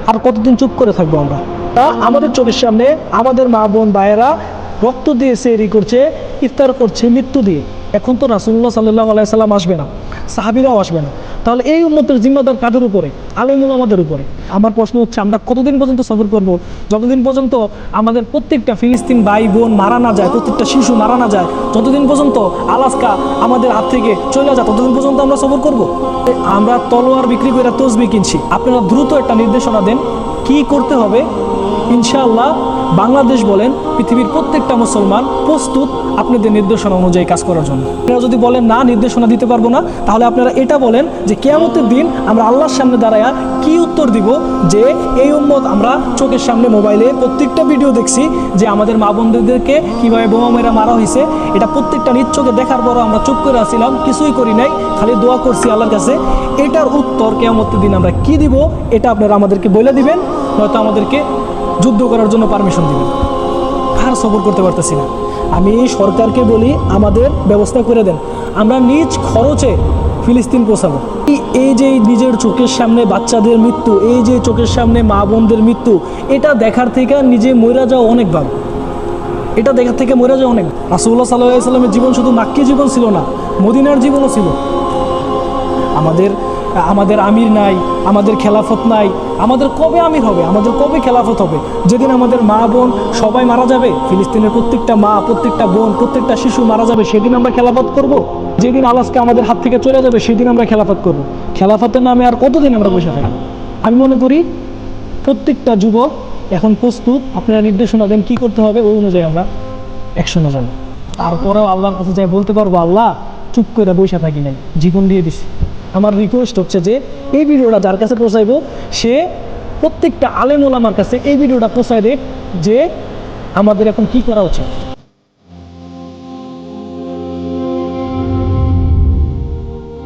আর কতদিন চুপ করে থাকবো আমরা? আমাদের চোখের সামনে আমাদের মা বোন ভাইয়েরা রক্ত দিয়ে সেহরি করছে, ইফতার করছে মৃত্যু দিয়ে। এখন তো রাসূলুল্লাহ সাল্লাল্লাহু আলাইহি সাল্লাম আসবে না, সাহাবীরাও আসবে না, তাহলে এই উম্মতের জিম্মাদার কাদের উপরে? আলেমুল আমাদের উপরে। আমার প্রশ্ন হচ্ছে, আমরা কতদিন পর্যন্ত সফর করব? যতদিন পর্যন্ত আমাদের প্রত্যেকটা ফিলিস্তিন ভাই বোন মারা না যায়, প্রত্যেকটা শিশু মারা না যায়, যতদিন পর্যন্ত আলাস্কা আমাদের হাত থেকে চলে যায়, ততদিন পর্যন্ত আমরা সফর করব? আমরা তলোয়ার বিক্রি করে তসবিহ কিনছি। আপনারা দ্রুত একটা নির্দেশনা দেন কি করতে হবে। ইনশাআল্লাহ বাংলাদেশ বলেন পৃথিবীর প্রত্যেকটা মুসলমান প্রস্তুত আপনাদের নির্দেশনা অনুযায়ী কাজ করার জন্য। আপনারা যদি বলেন না নির্দেশনা দিতে পারবো না, তাহলে আপনারা এটা বলেন যে কিয়ামতের দিন আমরা আল্লাহর সামনে দাঁড়ায়া কি উত্তর দিব যে এই উম্মত আমরা চোখের সামনে মোবাইলে প্রত্যেকটা ভিডিও দেখছি যে আমাদের মা বোনদেরকে কীভাবে বোমা মেরা মারা হয়েছে, এটা প্রত্যেকটা নিজ চোখে দেখার পরও আমরা চুপ করে আসছিলাম, কিছুই করি নাই, খালি দোয়া করছি আল্লাহর কাছে। এটার উত্তর কিয়ামতের দিন আমরা কি দিব এটা আপনারা আমাদেরকে বলে দিবেন, নয়তো আমাদেরকে যুদ্ধ করার জন্য পারমিশন দিবেন। আর সফর করতে পারতেছি না। আমি সরকারকে বলি আমাদের ব্যবস্থা করে দেন, আমরা নিজ খরচে ফিলিস্তিন পৌঁছাবো। এই যে নিজের চোখের সামনে বাচ্চাদের মৃত্যু, এই যে চোখের সামনে মা বোনদের মৃত্যু, এটা দেখার থেকে নিজে মইরা যাওয়া অনেক ভালো। এটা দেখার থেকে মইরা যাওয়া অনেক। রাসূলুল্লাহ সাল্লাল্লাহু আলাইহি সাল্লামের জীবন শুধু মাক্কি জীবন ছিল না, মদিনার জীবনও ছিল। আমাদের আমির নাই, আমাদের খেলাফত নাই, আমাদের কবে আমির হবে, আমাদের কবে খেলাফত হবে? যেদিন আমাদের মা বোন সবাই মারা যাবে, ফিলিস্তিনের প্রত্যেকটা মা, প্রত্যেকটা বোন, প্রত্যেকটা শিশু মারা যাবে, সেদিন আমরা খেলাফত করব। যেদিন আলাস্কা আমাদের হাত থেকে চলে যাবে সেদিন আমরা খেলাফত করব। খেলাফতের নামে আর কতদিন আমরা বসে থাকবো? আমি মনে করি প্রত্যেকটা যুবক এখন প্রস্তুত। আপনারা নির্দেশনা দেন কি করতে হবে, ওই অনুযায়ী আমরা অ্যাকশনে যাব। তারপরেও আল্লাহর কাছে যাই বলতে পারবো, আল্লাহ চুপ করে বসে থাকি নাই, জীবন দিয়ে দিছি। আমার রিকোয়েস্ট হচ্ছে যে এই ভিডিওটা যার কাছে পৌঁছাইবো সে প্রত্যেকটা আলেম ওলামার কাছে এই ভিডিওটা পৌঁছায় দেখ যে আমাদের এখন কি করা উচিত।